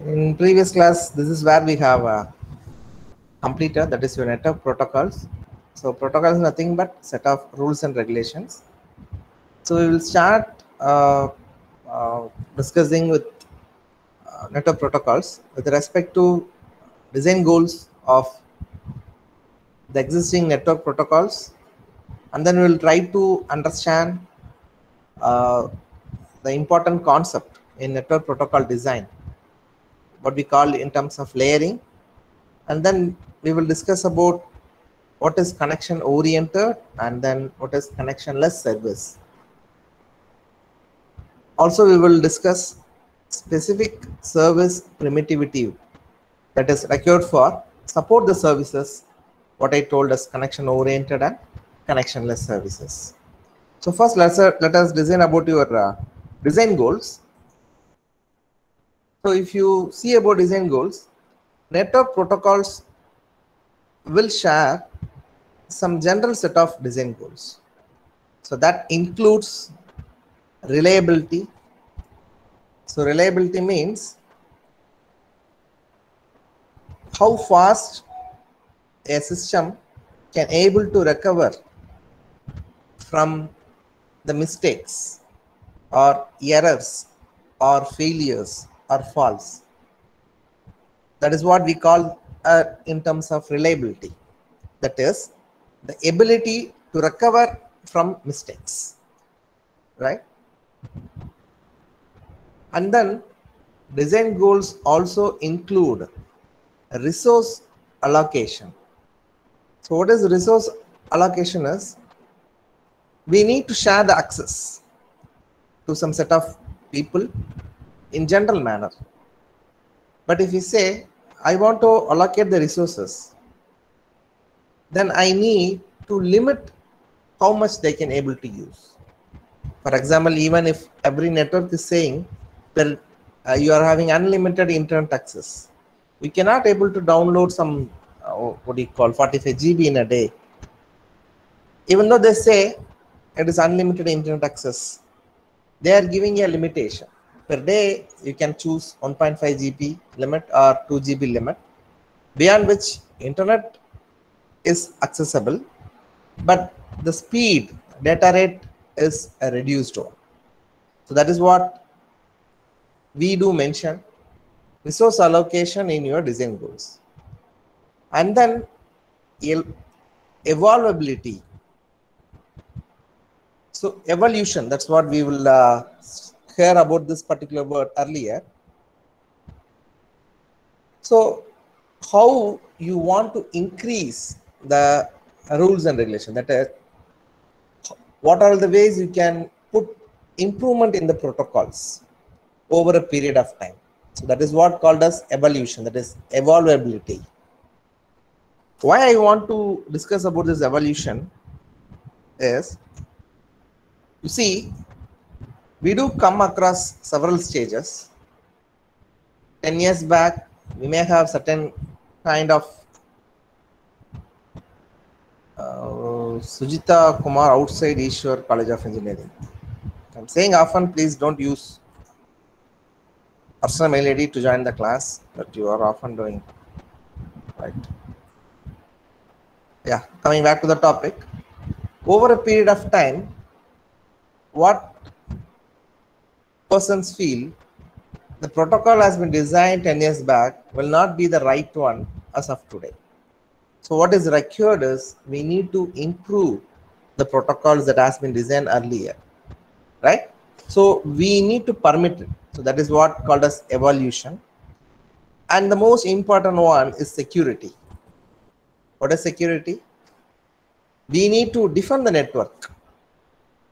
In previous class, this is where we have completed, that is your network protocols. So protocol is nothing but set of rules and regulations. So we will start discussing with network protocols with respect to design goals of the existing network protocols, and then we will try to understand uh, the important concept in network protocol design, what we call in terms of layering, and then we will discuss about what is connection oriented and then what is connectionless service. Also, we will discuss specific service primitivity that is required for support the services, what I told as connection oriented and connectionless services. So first, let us design about your design goals. So if you see about design goals, network protocols will share some general set of design goals. So that includes reliability. So reliability means how fast a system can able to recover from the mistakes or errors or failures or faults. That is what we call in terms of reliability. That is the ability to recover from mistakes, right? And then design goals also include resource allocation. So what is resource allocation is, we need to share the access to some set of people in general manner. But if you say, I want to allocate the resources, then I need to limit how much they can able to use. For example, even if every network is saying that you are having unlimited internet access, we cannot able to download some what do you call 45 GB in a day. Even though they say it is unlimited internet access, they are giving a limitation. Per day, you can choose 1.5 GB limit or 2 GB limit, beyond which internet is accessible, but the speed, data rate is a reduced one. So that is what we do mention resource allocation in your design goals. And then evolvability. So evolution, that's what we will hear about this particular word earlier. So how you want to increase the rules and regulations, that is, what are the ways you can put improvement in the protocols over a period of time. So that is what called as evolution, that is evolvability. Why I want to discuss about this evolution is, you see, we do come across several stages. 10 years back, we may have certain kind of Sujita Kumar outside Ishwar College of Engineering. I'm saying often, please don't use personal mail ID to join the class, but you are often doing, right? Yeah, coming back to the topic. Over a period of time, what persons feel the protocol has been designed 10 years back will not be the right one as of today. So what is required is, we need to improve the protocols that has been designed earlier, right? So we need to permit it. So that is what called as evolution. And the most important one is security. What is security? We need to defend the network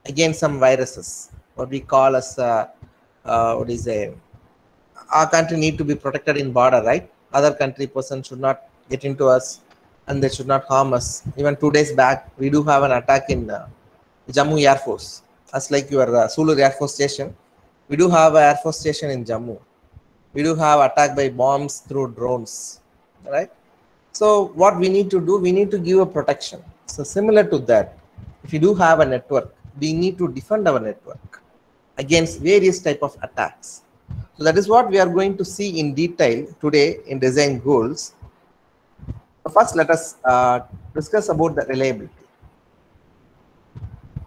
against some viruses, what we call as what is a, our country need to be protected in border, right? Other country person should not get into us and they should not harm us. Even 2 days back, we do have an attack in Jammu Air Force. As like your Sulur Air Force Station, we do have an Air Force Station in Jammu. We do have attack by bombs through drones, right? So what we need to do, we need to give a protection. So similar to that, if you do have a network, we need to defend our network against various type of attacks. So that is what we are going to see in detail today in design goals. First, let us discuss about the reliability.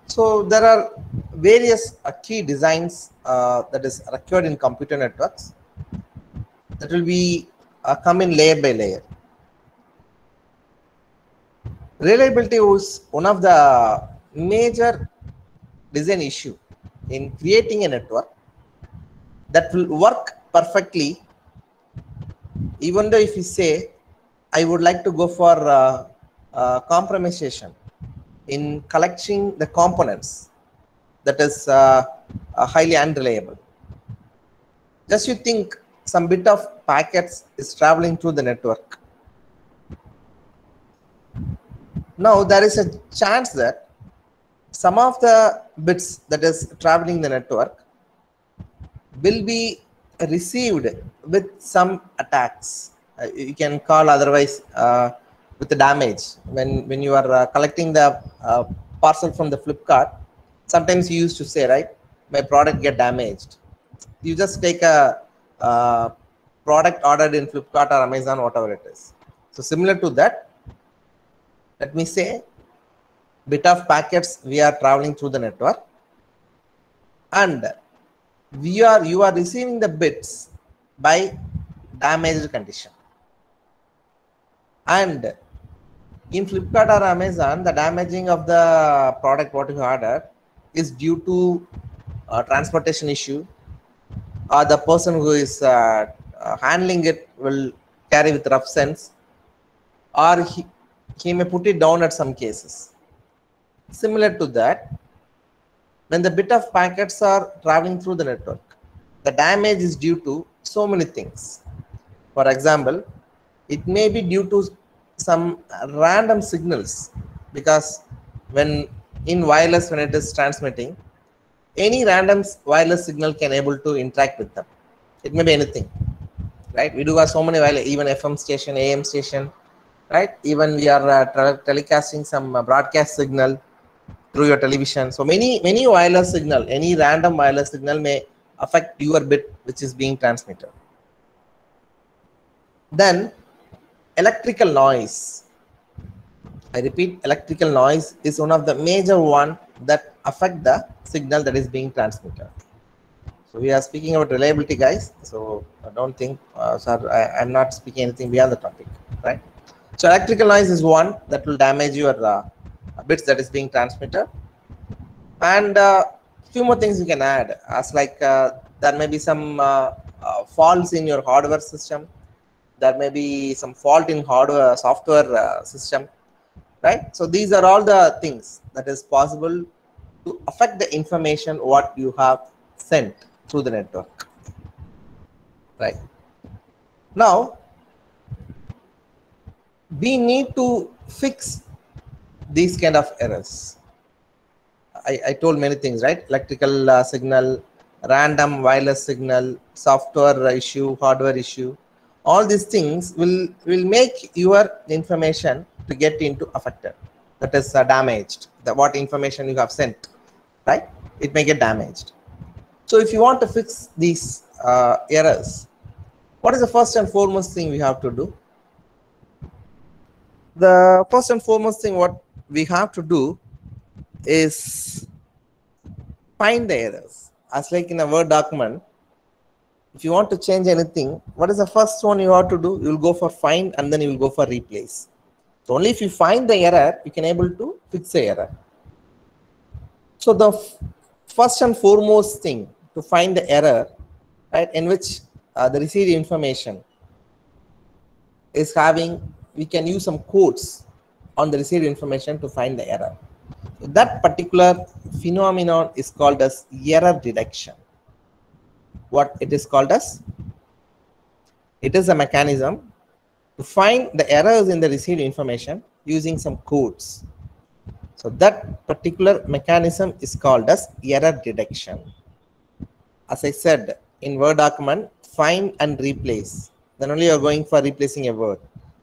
So there are various key designs that is required in computer networks that will be come in layer by layer. Reliability was one of the major design issue in creating a network that will work perfectly, even though if you say I would like to go for compromisation in collecting the components, that is highly unreliable. Just you think some bit of packets is traveling through the network. Now there is a chance that some of the bits that is traveling the network will be received with some attacks. You can call otherwise with the damage. When you are collecting the parcel from the Flipkart, sometimes you used to say, right, my product get damaged. You just take a product ordered in Flipkart or Amazon, whatever it is. So similar to that, let me say bit of packets we are traveling through the network, and you are receiving the bits by damaged condition. And in Flipkart or Amazon, the damaging of the product what you ordered is due to transportation issue, or the person who is handling it will carry with rough sense, or he may put it down at some cases. Similar to that, when the bit of packets are traveling through the network, the damage is due to so many things. For example, it may be due to some random signals, because when in wireless, when it is transmitting, any random wireless signal can able to interact with them. It may be anything, right? We do have so many wireless, even FM station, AM station, right? Even we are telecasting some broadcast signal through your television. So many wireless signal, any random wireless signal may affect your bit which is being transmitted. Then electrical noise. I repeat, electrical noise is one of the major one that affect the signal that is being transmitted. So we are speaking about reliability, guys. So I don't think, sir, I'm not speaking anything beyond the topic, right? So electrical noise is one that will damage your bits that is being transmitted. And few more things you can add, as like there may be some faults in your hardware system. There may be some fault in hardware software system, right? So these are all the things that is possible to affect the information what you have sent through the network, right? Now we need to fix these kind of errors. I told many things, right? Electrical signal, random wireless signal, software issue, hardware issue. All these things will make your information to get into affected. That is damaged. What information you have sent, right? It may get damaged. So if you want to fix these errors, what is the first and foremost thing we have to do? The first and foremost thing what we have to do is find the errors. As like in a Word document, if you want to change anything, what is the first one you have to do? You will go for find, and then you will go for replace. So only if you find the error, you can able to fix the error. So the first and foremost thing to find the error, right, in which the received information is having, we can use some codes on the received information to find the error. That particular phenomenon is called as error detection. What it is called as? It is a mechanism to find the errors in the received information using some codes. So that particular mechanism is called as error detection. As I said, in Word document, find and replace. Then only you are going for replacing a word.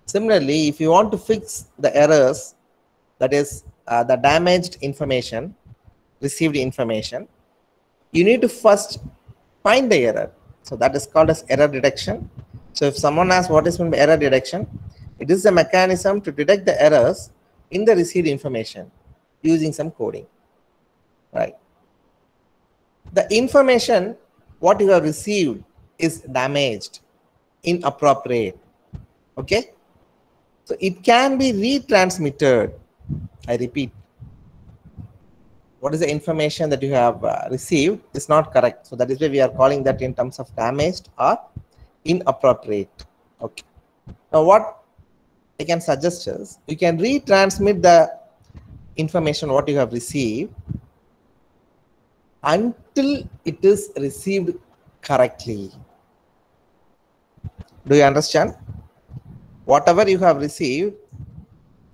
Similarly, if you want to fix the errors, that is the damaged information, received information, you need to first find the error. So that is called as error detection. So if someone asks what is meant by error detection, it is a mechanism to detect the errors in the received information using some coding, right? The information what you have received is damaged, inappropriate, okay? So it can be retransmitted. I repeat, what is the information that you have received is not correct. So that is why we are calling that in terms of damaged or inappropriate. Okay. Now what I can suggest is you can retransmit the information what you have received until it is received correctly. Do you understand? Whatever you have received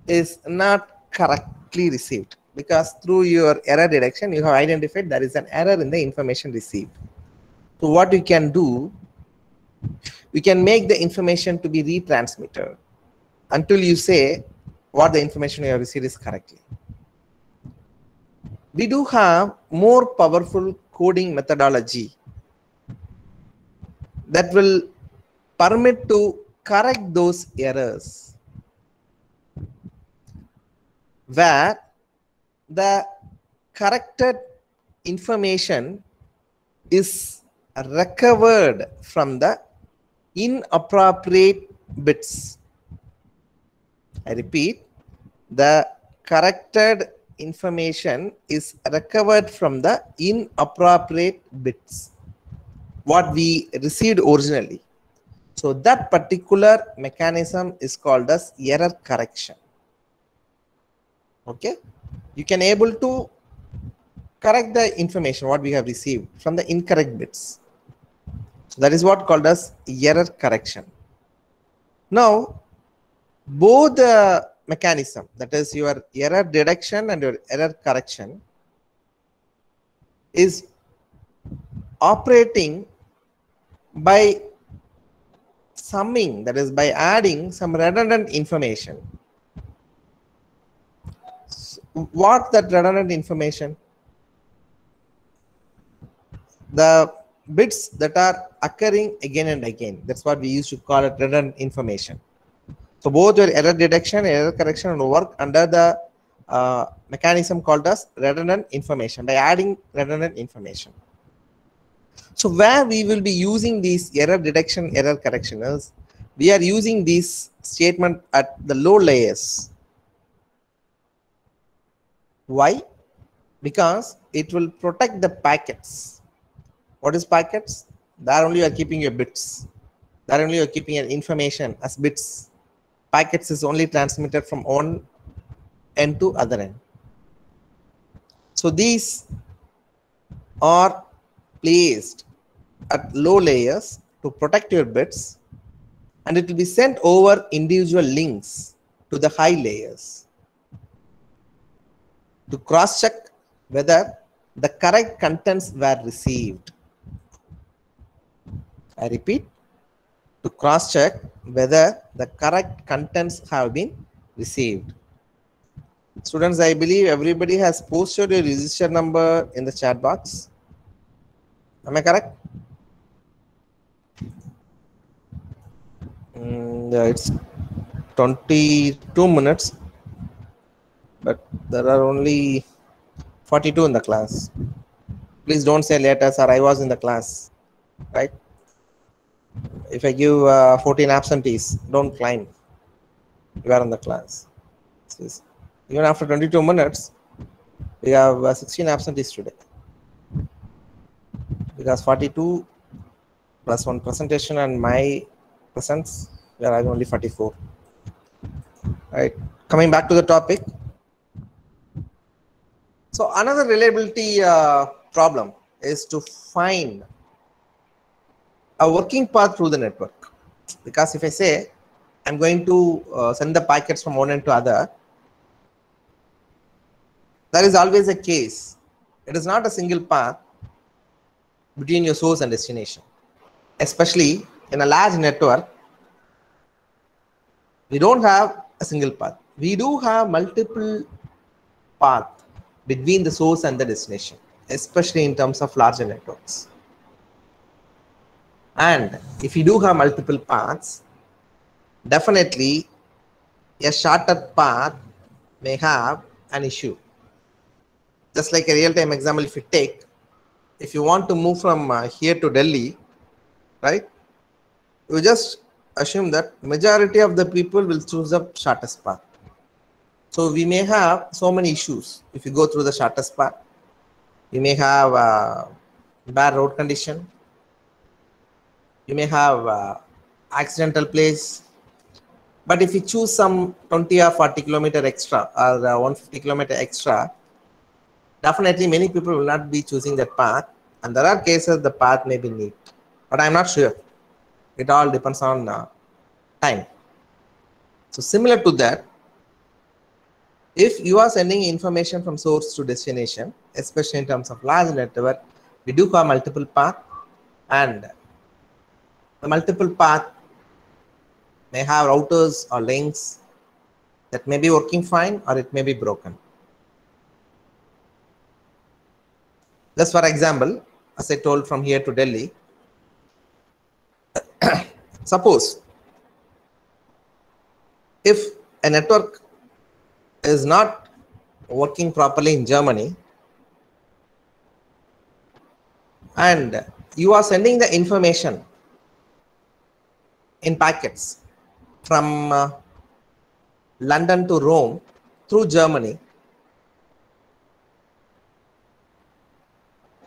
is not correctly received, because through your error detection you have identified there is an error in the information received. So what you can do, you can make the information to be retransmitted until you say what the information you have received is correctly. We do have more powerful coding methodology that will permit to correct those errors, where the corrected information is recovered from the inappropriate bits. I repeat, the corrected information is recovered from the inappropriate bits, what we received originally. So that particular mechanism is called as error correction. Okay, you can able to correct the information what we have received from the incorrect bits. So that is what called as error correction. Now both the mechanism, that is your error detection and your error correction, is operating by summing, that is by adding some redundant information. So what that redundant information? The bits that are occurring again and again, that's what we used to call it redundant information. So both your error detection and error correction will work under the mechanism called as redundant information, by adding redundant information. So where we will be using these error detection, error correction is, we are using this statement at the low layers. Why? Because it will protect the packets. What is packets? There only you are keeping your bits. There only you are keeping your information as bits. Packets is only transmitted from one end to other end. So these are placed at low layers to protect your bits, and it will be sent over individual links to the high layers to cross check whether the correct contents were received. I repeat, to cross check whether the correct contents have been received. Students, I believe everybody has posted a register number in the chat box. Am I correct? Yeah, it's 22 minutes, but there are only 42 in the class. Please don't say later, sir, I was in the class, right? If I give 14 absentees, don't claim you are in the class. Even after 22 minutes, we have 16 absentees today, because 42 plus one presentation and my presence, we are having only 44. Right. Coming back to the topic. So another reliability problem is to find a working path through the network. Because if I say I'm going to send the packets from one end to other, there is always a case. It is not a single path between your source and destination. Especially in a large network, we don't have a single path. We do have multiple paths between the source and the destination, especially in terms of larger networks. And if you do have multiple paths, definitely a shorter path may have an issue. Just like a real-time example, if you take, if you want to move from here to Delhi, right? You just assume that majority of the people will choose the shortest path. So we may have so many issues if you go through the shortest path. You may have bad road condition. You may have accidental place. But if you choose some 20 or 40 kilometer extra or 150 kilometer extra, definitely many people will not be choosing that path. And there are cases the path may be neat. But I'm not sure. It all depends on time. So similar to that, if you are sending information from source to destination, especially in terms of large network, we do have multiple path, and the multiple path may have routers or links that may be working fine or it may be broken. Just for example, as I told, from here to Delhi, suppose if a network is not working properly in Germany and you are sending the information in packets from London to Rome through Germany,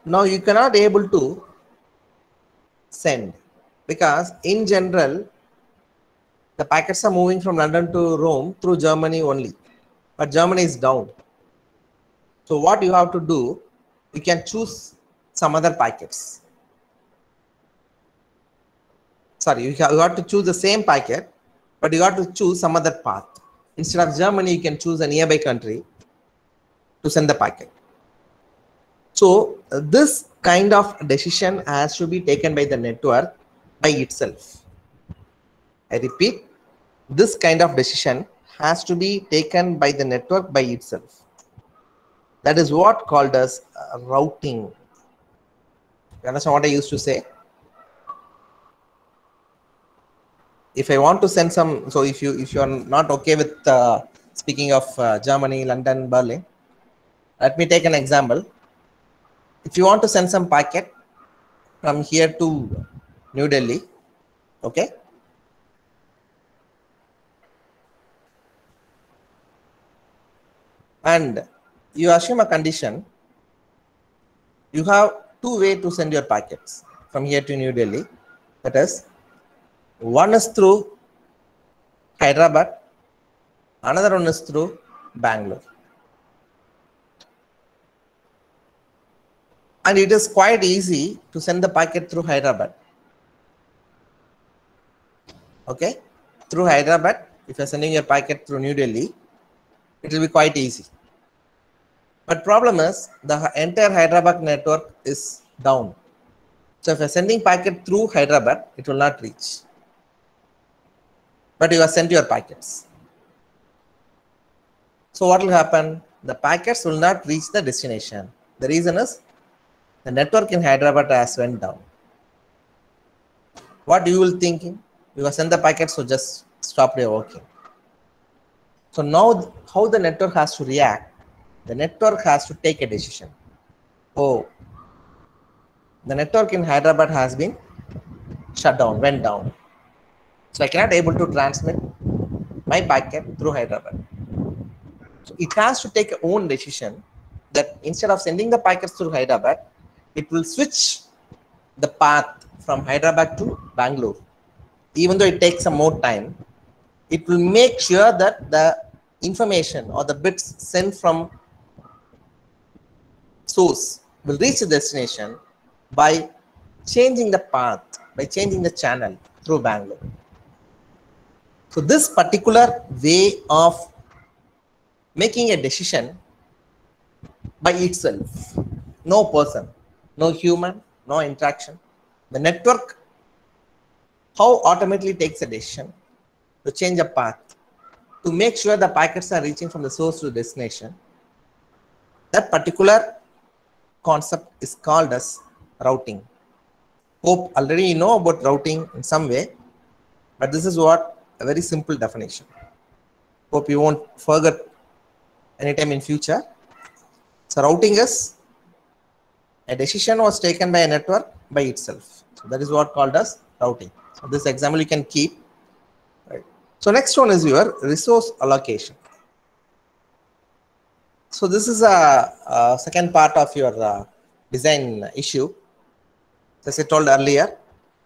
now you cannot able to send, because in general the packets are moving from London to Rome through Germany only, but Germany is down. So what you have to do, you can choose some other packets. Sorry, you have to choose the same packet, but you have to choose some other path. Instead of Germany, you can choose a nearby country to send the packet. So this kind of decision has to be taken by the network by itself. I repeat, this kind of decision has to be taken by the network by itself. That is what called as routing. You understand what I used to say? If I want to send some, so if you are not okay with speaking of Germany, London, Berlin, let me take an example. If you want to send some packet from here to New Delhi, okay, and you assume a condition, you have two ways to send your packets from here to New Delhi. That is, one is through Hyderabad, another one is through Bangalore. And it is quite easy to send the packet through Hyderabad. Okay, through Hyderabad, if you're sending your packet through New Delhi, it will be quite easy. But problem is the entire Hyderabad network is down. So if you're sending packet through Hyderabad, it will not reach. But you have sent your packets. So what will happen? The packets will not reach the destination. The reason is the network in Hyderabad has went down. What you will thinking? You have sent the packets, so just stop your working. So now how the network has to react? The network has to take a decision. Oh, the network in Hyderabad has been shut down, went down. So I cannot able to transmit my packet through Hyderabad. So it has to take its own decision that instead of sending the packets through Hyderabad, it will switch the path from Hyderabad to Bangalore. Even though it takes some more time, it will make sure that the information or the bits sent from source will reach the destination by changing the path, by changing the channel through Bangalore. So this particular way of making a decision by itself, no person, no human, no interaction, the network, how automatically takes a decision to change a path, to make sure the packets are reaching from the source to the destination. That particular concept is called as routing. Hope already you know about routing in some way, but this is what a very simple definition. Hope you won't forget anytime in future. So routing is a decision was taken by a network by itself. So that is what called as routing. So this example you can keep. Right. So next one is your resource allocation. So this is a second part of your design issue. As I told earlier,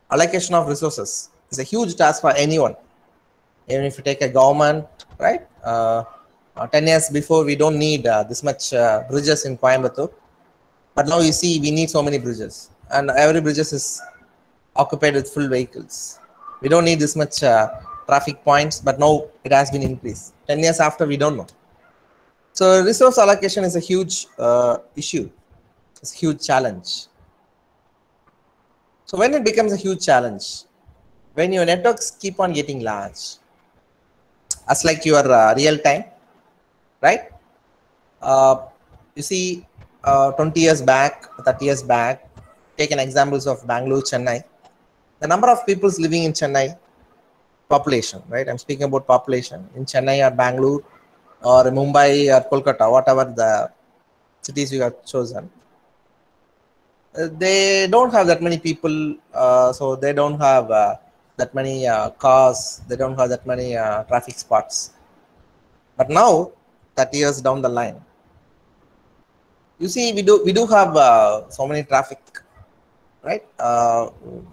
allocation of resources is a huge task for anyone. Even if you take a government, right? 10 years before, we don't need this much bridges in Coimbatore. But now you see, we need so many bridges. And every bridges is occupied with full vehicles. We don't need this much traffic points, but now it has been increased. 10 years after, we don't know. So resource allocation is a huge issue. It's a huge challenge. So when it becomes a huge challenge, when your networks keep on getting large, as like your real time, right? You see, 20 years back, 30 years back, taken examples of Bangalore, Chennai, the number of people living in Chennai, population, right? I'm speaking about population in Chennai or Bangalore or Mumbai or Kolkata, whatever the cities you have chosen. They don't have that many people, so they don't have that many cars, they don't have that many traffic spots. But now, 30 years down the line, you see, we do have so many traffic, right?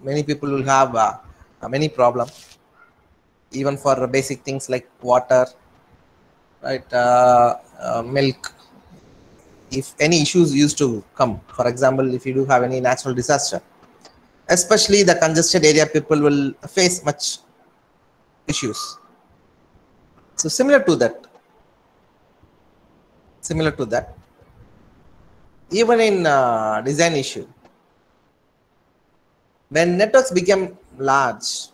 Many people will have many problems, even for basic things like water, right? Milk. If any issues used to come, for example, if you do have any natural disaster, especially the congested area, people will face much issues. So similar to that, even in design issue, when networks become large,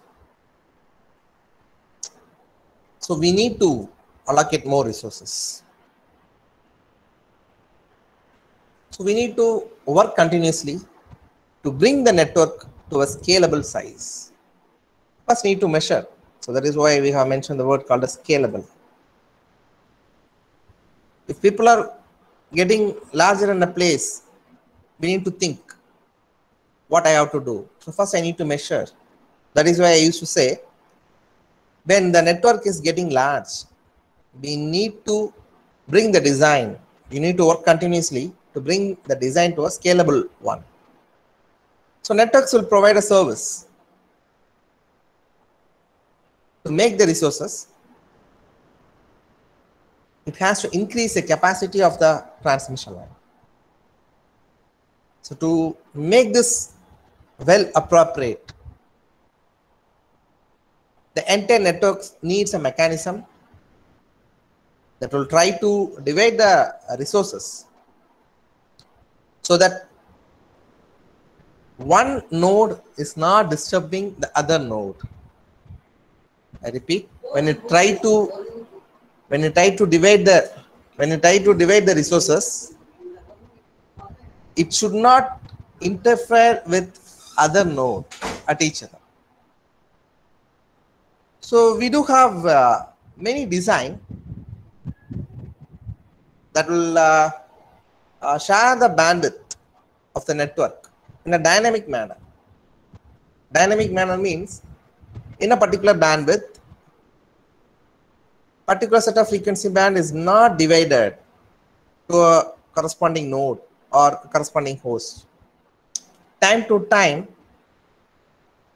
so we need to allocate more resources. So we need to work continuously to bring the network to a scalable size. First need to measure. So that is why we have mentioned the word called as scalable. If people are getting larger in a place, we need to think what I have to do. So first I need to measure. That is why I used to say, when the network is getting large, we need to bring the design. You need to work continuously to bring the design to a scalable one. So networks will provide a service to make the resources. It has to increase the capacity of the transmission line. So to make this well appropriate, the entire network needs a mechanism that will try to divide the resources so that one node is not disturbing the other node. I repeat, when you try to divide the resources, it should not interfere with other node at each other. So we do have many design that will share the bandwidth of the network in a dynamic manner. Dynamic manner means in a particular bandwidth, particular set of frequency band is not divided to a corresponding node or corresponding host. Time to time,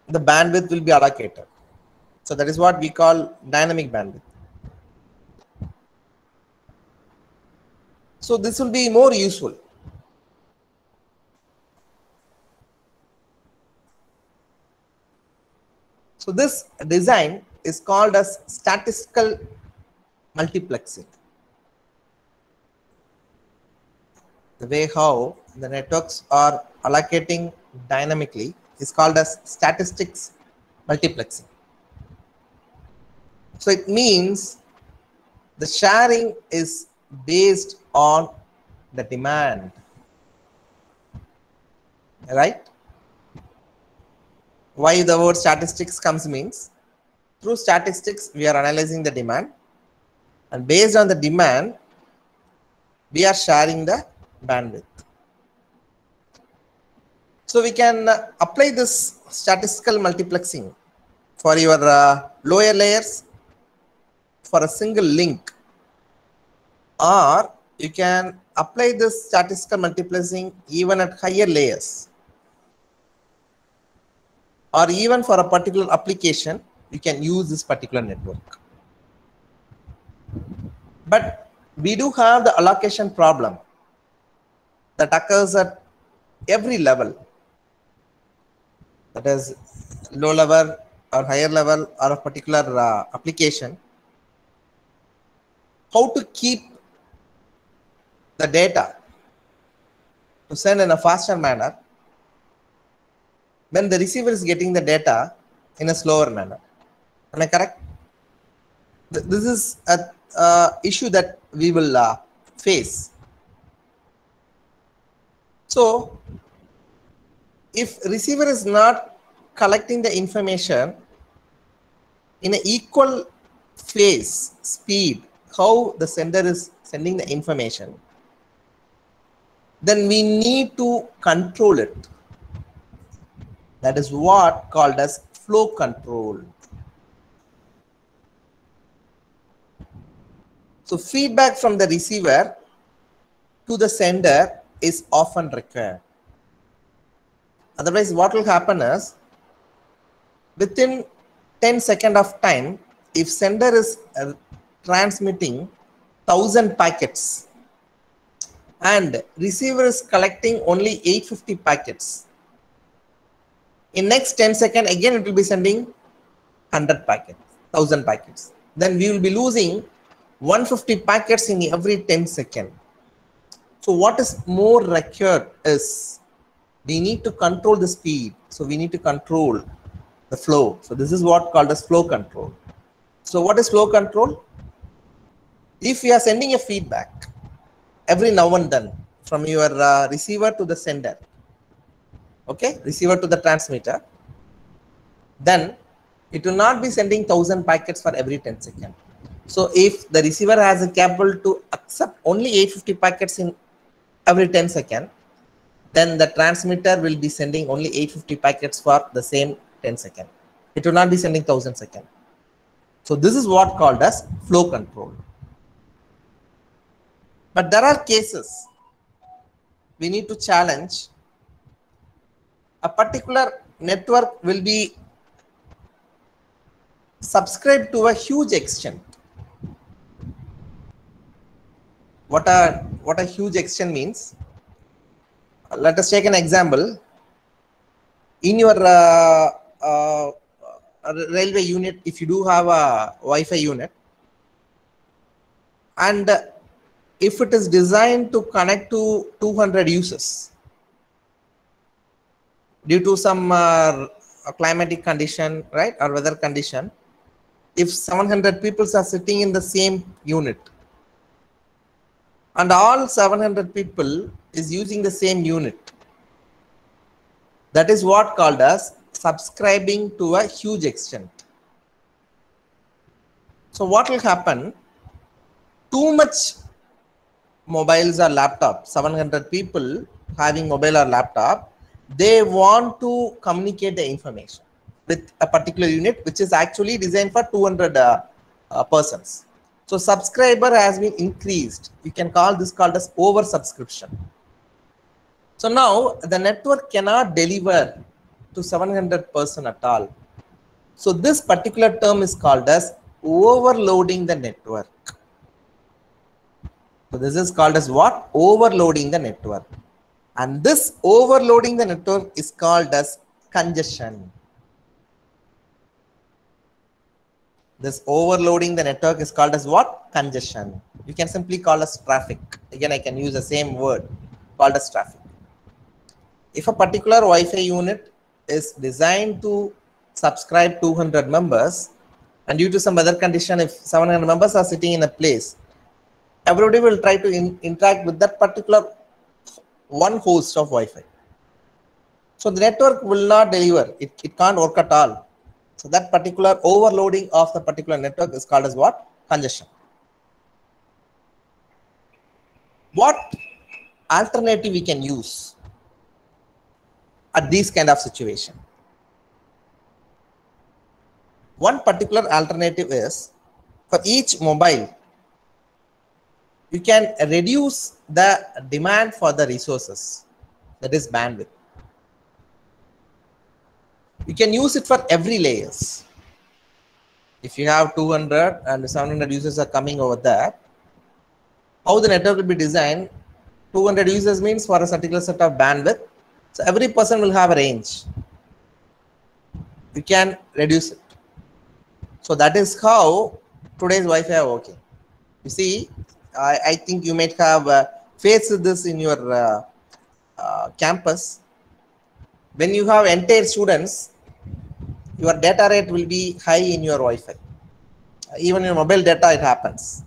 the bandwidth will be allocated. So that is what we call dynamic bandwidth. So this will be more useful. So this design is called as statistical multiplexing. The way how the networks are allocating dynamically is called as statistics multiplexing. So it means the sharing is based on the demand, right? Why the word statistics comes means, through statistics we are analyzing the demand, and based on the demand we are sharing the bandwidth. So we can apply this statistical multiplexing for your lower layers for a single link, or you can apply this statistical multiplexing even at higher layers, or even for a particular application you can use this particular network. But we do have the allocation problem that occurs at every level, that is low level or higher level or a particular application. How to keep the data to send in a faster manner when the receiver is getting the data in a slower manner. Am I correct? This is a issue that we will face. So if receiver is not collecting the information in an equal phase speed how the sender is sending the information, then we need to control it. That is what called as flow control. So feedback from the receiver to the sender is often required. Otherwise what will happen is, within 10 seconds of time, if sender is transmitting 1000 packets and receiver is collecting only 850 packets, in next 10 seconds again it will be sending 100 packets, 1000 packets. Then we will be losing 150 packets in every 10 seconds. So what is more required is, we need to control the speed. So we need to control the flow. So this is what called as flow control. So what is flow control? If we are sending a feedback every now and then from your receiver to the sender, okay, receiver to the transmitter, then it will not be sending 1000 packets for every 10 seconds. So if the receiver has a capable to accept only 850 packets in every 10 seconds, then the transmitter will be sending only 850 packets for the same 10 seconds. It will not be sending 1000 seconds. So this is what called as flow control. But there are cases we need to challenge. A particular network will be subscribed to a huge extent. What a huge extent means? Let us take an example. In your railway unit, if you do have a Wi-Fi unit, and if it is designed to connect to 200 users due to some climatic condition, right, or weather condition, if 700 people are sitting in the same unit and all 700 people is using the same unit, that is what called as subscribing to a huge extent. So what will happen? Too much mobiles or laptop, 700 people having mobile or laptop, they want to communicate the information with a particular unit which is actually designed for 200 persons. So subscriber has been increased. You can call this called as over subscription. So now the network cannot deliver to 700 person at all. So this particular term is called as overloading the network. So this is called as what? Overloading the network. And this overloading the network is called as congestion. This overloading the network is called as what? Congestion. You can simply call as traffic. Again, I can use the same word called as traffic. If a particular Wi-Fi unit is designed to subscribe 200 members, and due to some other condition, if 700 members are sitting in a place, everybody will try to interact with that particular one host of Wi-Fi. So the network will not deliver. It can't work at all. So that particular overloading of the particular network is called as what? Congestion. What alternative we can use at this kind of situation? One particular alternative is, for each mobile, you can reduce the demand for the resources, that is bandwidth. You can use it for every layers. If you have 200 and 700 users are coming over there, how the network will be designed? 200 users means for a particular set of bandwidth. So every person will have a range. You can reduce it. So that is how today's Wi-Fi are working. You see, I think you might have faced this in your campus. When you have entire students, your data rate will be high in your Wi-Fi. Even in mobile data, it happens.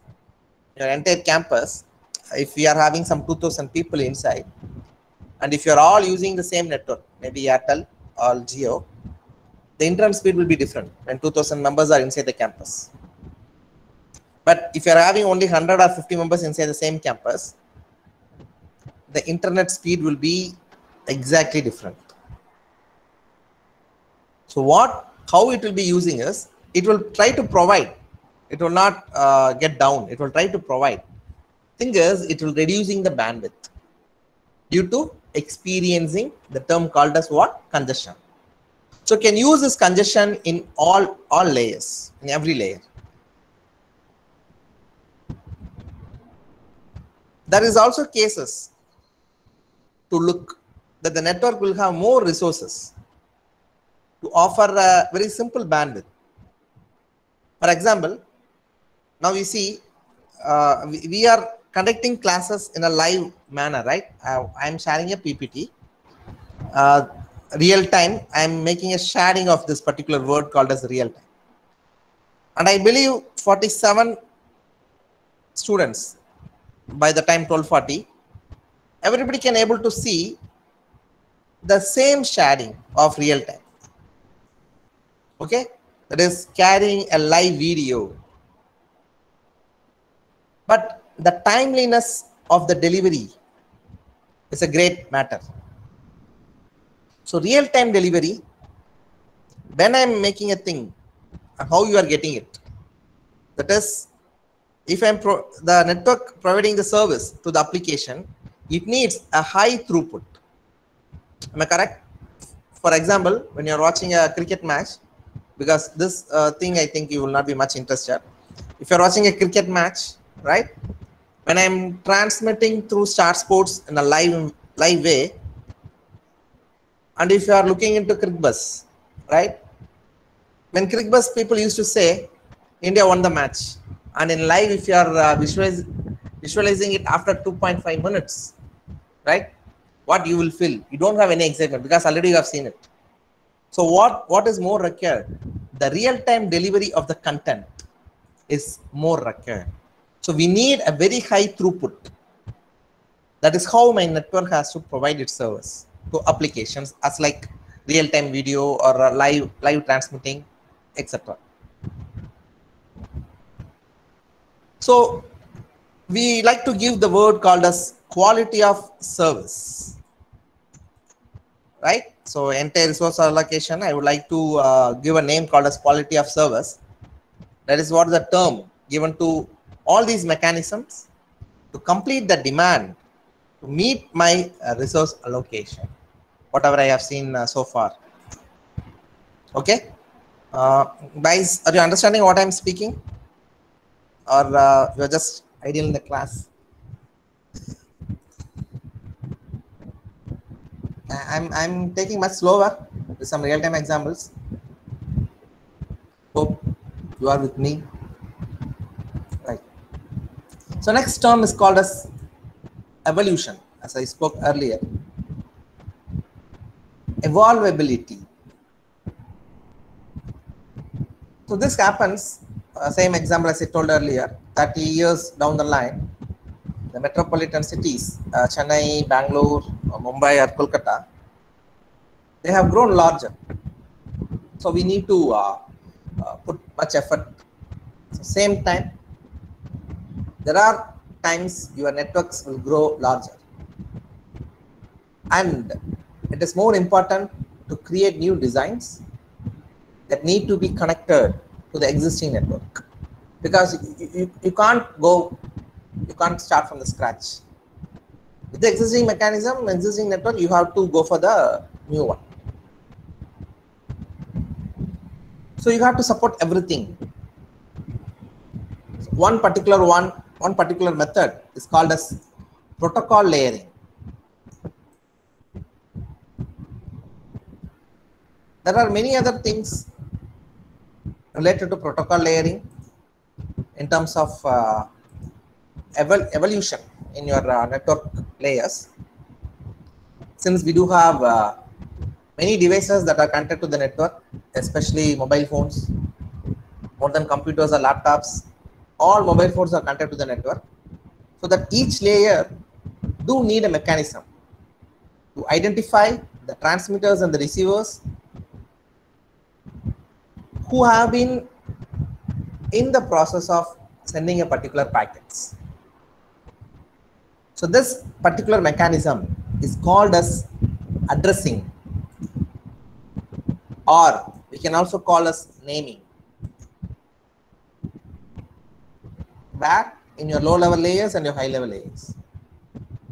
Your entire campus, if we are having some 2000 people inside, and if you're all using the same network, maybe Airtel or Jio, the internet speed will be different when 2000 members are inside the campus. But if you're having only 100 or 50 members inside the same campus, the internet speed will be exactly different. So how it will be using is, it will try to provide. It will not get down. It will try to provide. Thing is, it will reducing the bandwidth due to experiencing the term called as what? Congestion. So can use this congestion in all layers, in every layer. There is also cases to look that the network will have more resources to offer a very simple bandwidth. For example, now we see we are conducting classes in a live manner, right? I'm sharing a PPT. Real time, I'm making a sharing of this particular word called as real time. And I believe 47 students by the time 12:40, everybody can able to see the same sharing of real time. Okay, that is carrying a live video. But the timeliness of the delivery is a great matter. So real-time delivery, when I'm making a thing, how you are getting it. That is, if the network providing the service to the application, it needs a high throughput. Am I correct? For example, when you're watching a cricket match, because this thing I think you will not be much interested. If you're watching a cricket match, right? When I'm transmitting through Star Sports in a live way, and if you are looking into CricBus, right? When CricBus people used to say, India won the match. And in live, if you are visualizing it after 2.5 minutes, right? What you will feel? You don't have any excitement because already you have seen it. So what is more required? The real-time delivery of the content is more required. So we need a very high throughput. That is how my network has to provide its service to applications as like real-time video or live transmitting, etc. So we like to give the word called as quality of service, right? So entire resource allocation, I would like to give a name called as quality of service. That is what the term given to all these mechanisms to complete the demand to meet my resource allocation, whatever I have seen so far. Okay, guys, are you understanding what I'm speaking, or you're just idle in the class? I'm taking much slower with some real-time examples. Hope you are with me. Right. So next term is called as evolution, as I spoke earlier. Evolvability. So this happens, same example as I told earlier, 30 years down the line, the metropolitan cities, Chennai, Bangalore, Mumbai or Kolkata, they have grown larger. So we need to put much effort. So same time, there are times your networks will grow larger. And it is more important to create new designs that need to be connected to the existing network. Because you can't start from the scratch. With the existing mechanism, existing network, you have to go for the new one. So you have to support everything. So one particular method is called as protocol layering. There are many other things related to protocol layering in terms of evolution in your network layers. Since we do have many devices that are connected to the network, especially mobile phones, more than computers or laptops, all mobile phones are connected to the network. So that each layer do need a mechanism to identify the transmitters and the receivers who have been in the process of sending a particular packets. So this particular mechanism is called as addressing, or we can also call as naming. Back in your low level layers and your high level layers.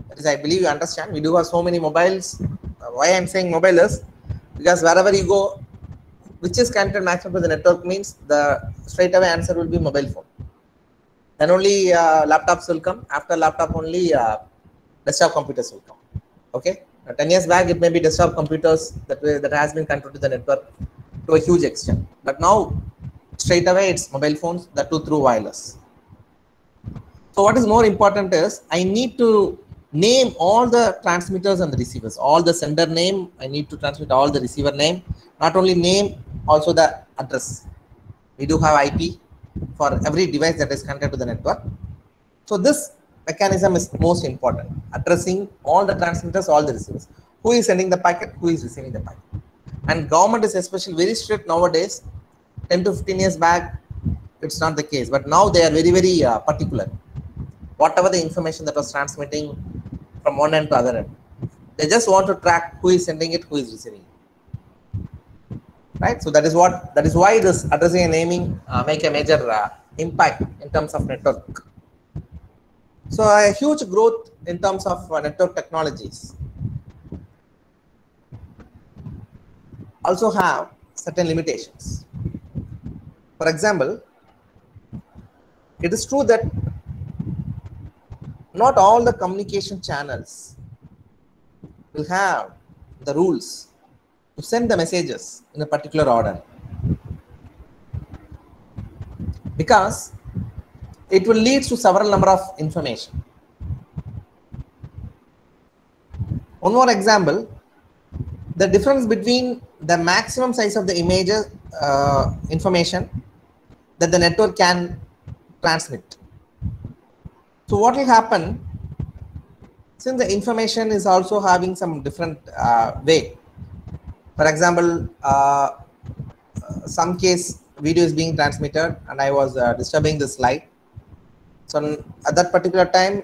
That is, I believe you understand. We do have so many mobiles. Why I'm saying mobile is because wherever you go, which is connected maximum to the network means the straight away answer will be mobile phone. Then only laptops will come. After laptop only desktop computers will come. Okay. 10 years back, it may be desktop computers that has been connected to the network to a huge extent. But now, straight away, it's mobile phones, that too through wireless. So what is more important is I need to name all the transmitters and the receivers. All the sender name, I need to transmit all the receiver name. Not only name, also the address. We do have IP for every device that is connected to the network. So this mechanism is most important, addressing all the transmitters, all the receivers. Who is sending the packet, who is receiving the packet. And government is especially very strict nowadays. 10 to 15 years back, it's not the case. But now they are very, very particular. Whatever the information that was transmitting from one end to other end, they just want to track who is sending it, who is receiving it. Right? So that is why this addressing and naming make a major impact in terms of network. So a huge growth in terms of network technologies also have certain limitations. For example, it is true that not all the communication channels will have the rules to send the messages in a particular order, because it will lead to several number of information. One more example, the difference between the maximum size of the images information that the network can transmit. So what will happen, since the information is also having some different way. For example, some case video is being transmitted and I was disturbing the slide. So at that particular time,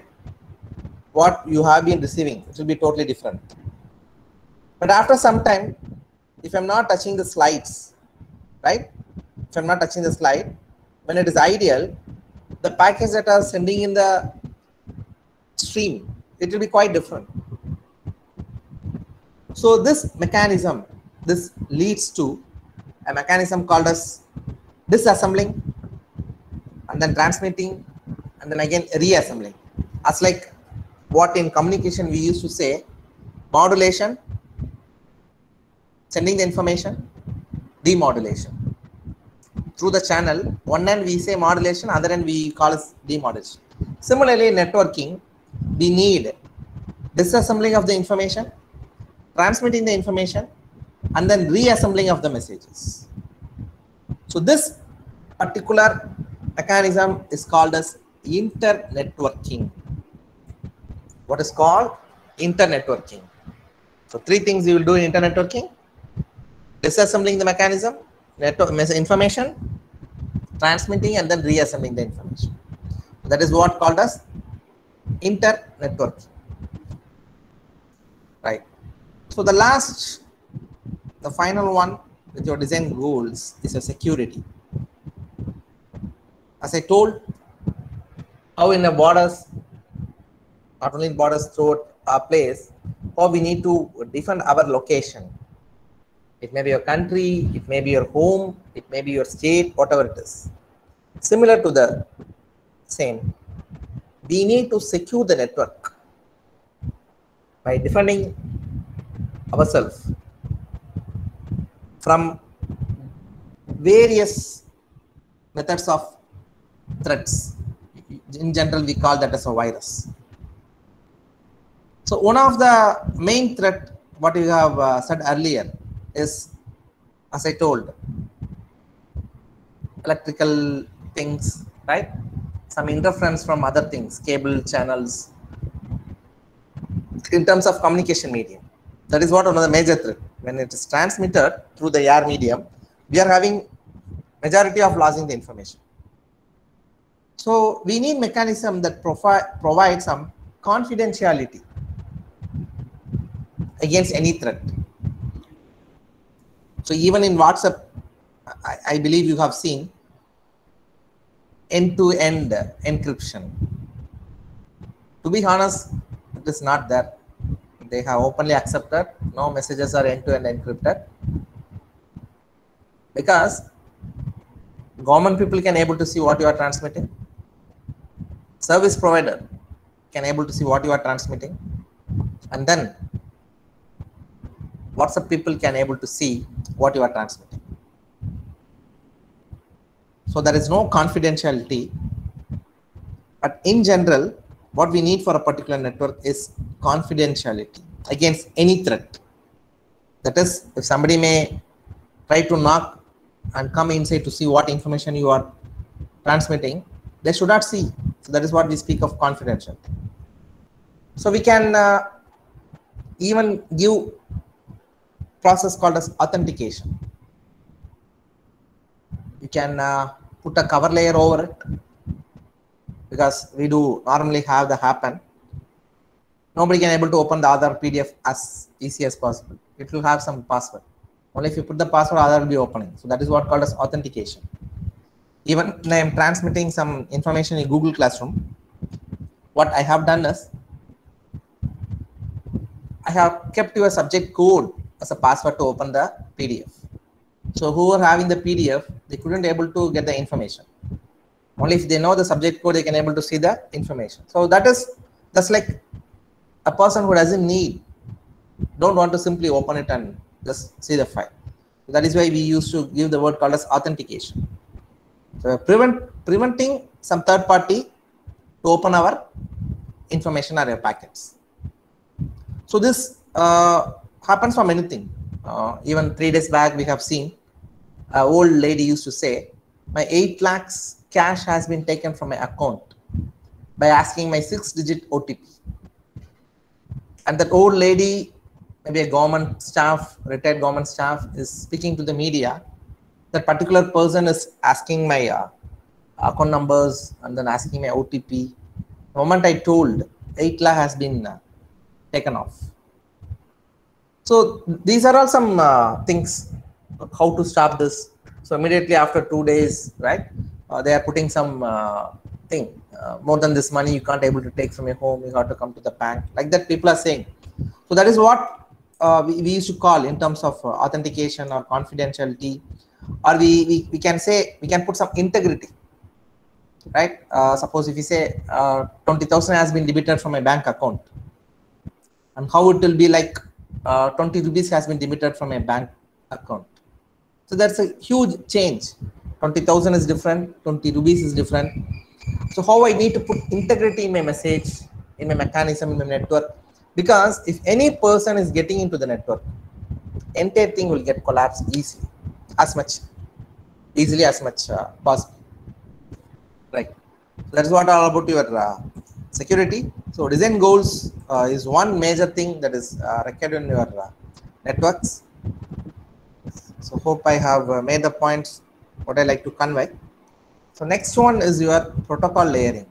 what you have been receiving, it will be totally different. But after some time, if I'm not touching the slides, right? If I'm not touching the slide, when it is ideal, the packets that are sending in the stream, it will be quite different. So this mechanism, this leads to a mechanism called as disassembling and then transmitting and then again reassembling. As like what in communication we used to say, modulation, sending the information, demodulation. Through the channel, one end we say modulation, other end we call as demodulation. Similarly, in networking, we need disassembling of the information, transmitting the information, and then reassembling of the messages. So this particular mechanism is called as internetworking. What is called internetworking? So three things you will do in internetworking. disassembling the mechanism, network information, transmitting and then reassembling the information. That is what called as inter-networking, right? So the final one with your design goals is your security. As I told, how in the borders, not only in borders throughout our place, how we need to defend our location. It may be your country, it may be your home, it may be your state, whatever it is. Similar to the same, we need to secure the network by defending ourselves from various methods of threats. In general, we call that as a virus. So one of the main threat, what you have said earlier, is, as I told, electrical things, right? Some interference from other things, cable channels, in terms of communication medium. That is what one of the major threat. When it is transmitted through the air medium, we are having majority of losing the information. So we need mechanism that provide some confidentiality against any threat. So even in WhatsApp, I believe you have seen end-to-end encryption. To be honest, it is not there. They have openly accepted no messages are end-to-end encrypted, because government people can able to see what you are transmitting. Service provider can able to see what you are transmitting, and then WhatsApp people can able to see what you are transmitting. So there is no confidentiality, but in general, what we need for a particular network is confidentiality against any threat. That is, if somebody may try to knock and come inside to see what information you are transmitting, they should not see. So that is what we speak of confidentiality. So we can even give process called as authentication. You can put a cover layer over it, because we do normally have the happen. Nobody can able to open the other PDF as easy as possible. It will have some password. Only if you put the password, other will be opening. So that is what called as authentication. Even when I am transmitting some information in Google Classroom, what I have done is I have kept your subject code as a password to open the PDF. So who are having the PDF, they couldn't able to get the information. Only if they know the subject code, they can able to see the information. So that's like a person who don't want to simply open it and just see the file. So that is why we used to give the word called as authentication. So preventing some third party to open our information or our packets. So this happens from anything. Even 3 days back, we have seen an old lady used to say, my 8 lakhs cash has been taken from my account by asking my 6-digit OTP. And that old lady, maybe a government staff, retired government staff, is speaking to the media. That particular person is asking my account numbers and then asking my OTP. The moment I told, 8 lakh has been taken off. So these are all some things how to stop this. So immediately after 2 days, right, they are putting some thing, more than this money you can't able to take from your home, you have to come to the bank, like that people are saying. So that is what we used to call in terms of authentication or confidentiality, or we can say, we can put some integrity, right? Suppose if we say 20,000 has been debited from my bank account, and how it will be like 20 rupees has been debited from a bank account. So that's a huge change. 20,000 is different, 20 rupees is different. So how I need to put integrity in my message, in my mechanism, in my network, because if any person is getting into the network, entire thing will get collapsed easily, as much possible, right? So that's what all about your security. So design goals is one major thing that is required in your networks. So hope I have made the points what I like to convey. So next one is your protocol layering.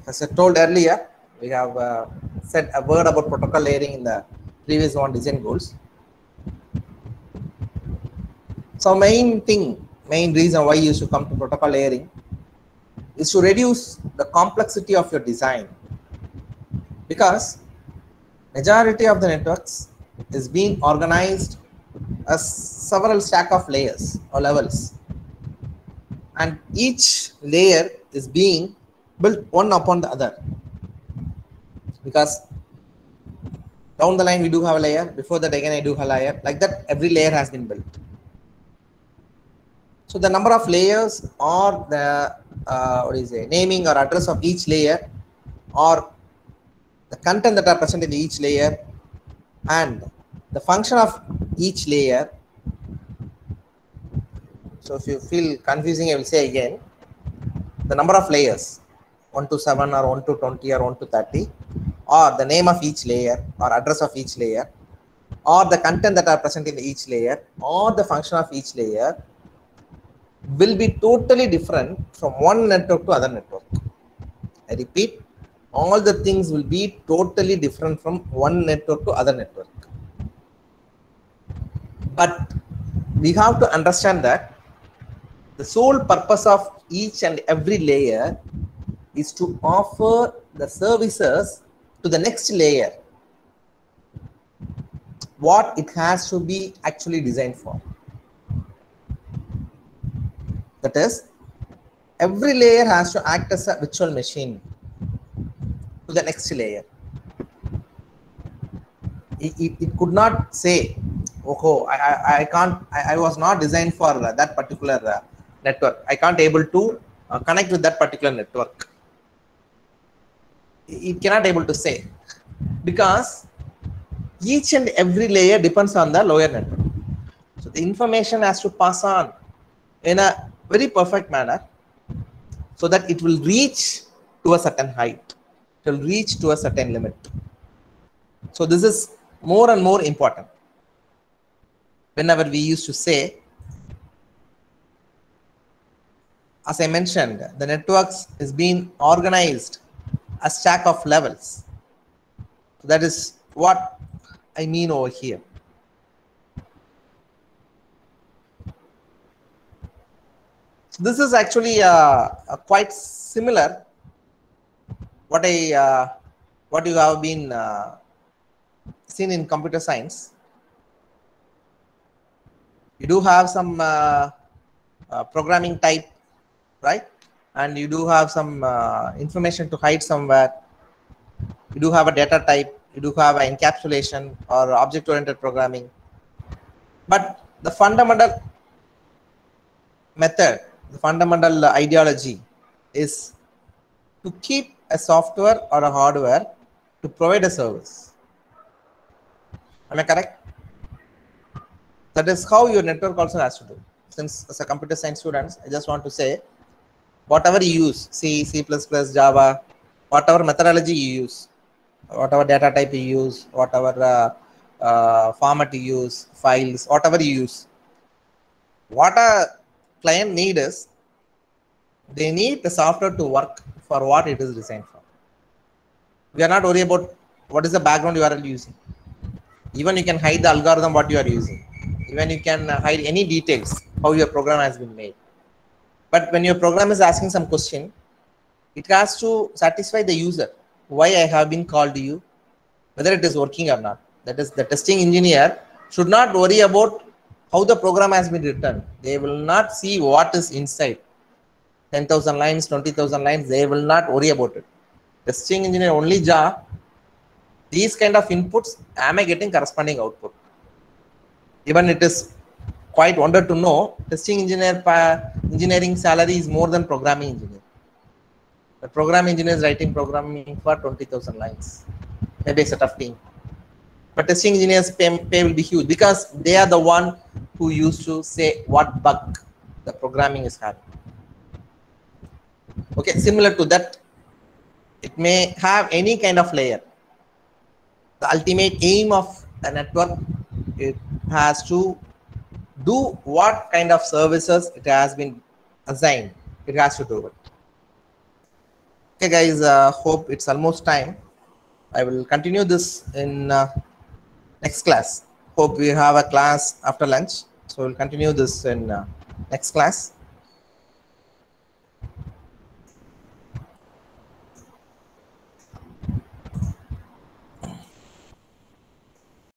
As I told earlier, we have said a word about protocol layering in the previous one, design goals. So main reason why you should come to protocol layering is to reduce the complexity of your design, because majority of the networks is being organized as several stack of layers or levels, and each layer is being built one upon the other, because down the line we do have a layer, before that again I do have a layer, like that every layer has been built. So the number of layers or the naming or address of each layer, or the content that are present in each layer, and the function of each layer. So if you feel confusing, I will say again, the number of layers 1 to 7 or 1 to 20 or 1 to 30, or the name of each layer or address of each layer, or the content that are present in each layer, or the function of each layer will be totally different from one network to other network. I repeat, all the things will be totally different from one network to other network. But we have to understand that the sole purpose of each and every layer is to offer the services to the next layer, what it has to be actually designed for. That is, every layer has to act as a virtual machine to the next layer. It could not say, oh, I was not designed for that particular network. I can't able to connect with that particular network. It cannot able to say, because each and every layer depends on the lower network. So the information has to pass on in a very perfect manner, so that it will reach to a certain height, it will reach to a certain limit. So this is more and more important. Whenever we used to say, as I mentioned, the networks is being organized a stack of levels. So that is what I mean over here. So this is actually quite similar what you have been seen in computer science. You do have some programming type, right? And you do have some information to hide somewhere. You do have a data type. You do have an encapsulation or object-oriented programming. But the fundamental method, the fundamental ideology is to keep a software or a hardware to provide a service. Am I correct? That is how your network also has to do. Since as a computer science student, I just want to say, whatever you use, C, C++, Java, whatever methodology you use, whatever data type you use, whatever format you use, files, whatever you use, what a client need is, they need the software to work for what it is designed for. We are not worried about what is the background URL using. Even you can hide the algorithm what you are using. Even you can hide any details how your program has been made. But when your program is asking some question, it has to satisfy the user why I have been called to you, whether it is working or not. That is, the testing engineer should not worry about how the program has been written. They will not see what is inside. 10,000 lines, 20,000 lines, they will not worry about it. Testing engineer only job, these kind of inputs, am I getting corresponding output? Even it is quite wonder to know, testing engineering salary is more than programming engineer. The programming engineer is writing programming for 20,000 lines, maybe a set of team. But testing engineers pay will be huge, because they are the one who used to say what bug the programming is having. Okay, similar to that, it may have any kind of layer. The ultimate aim of a network, it has to do what kind of services it has been assigned. It has to do it. Okay, guys, hope it's almost time. I will continue this in next class. Hope we have a class after lunch. So we'll continue this in next class.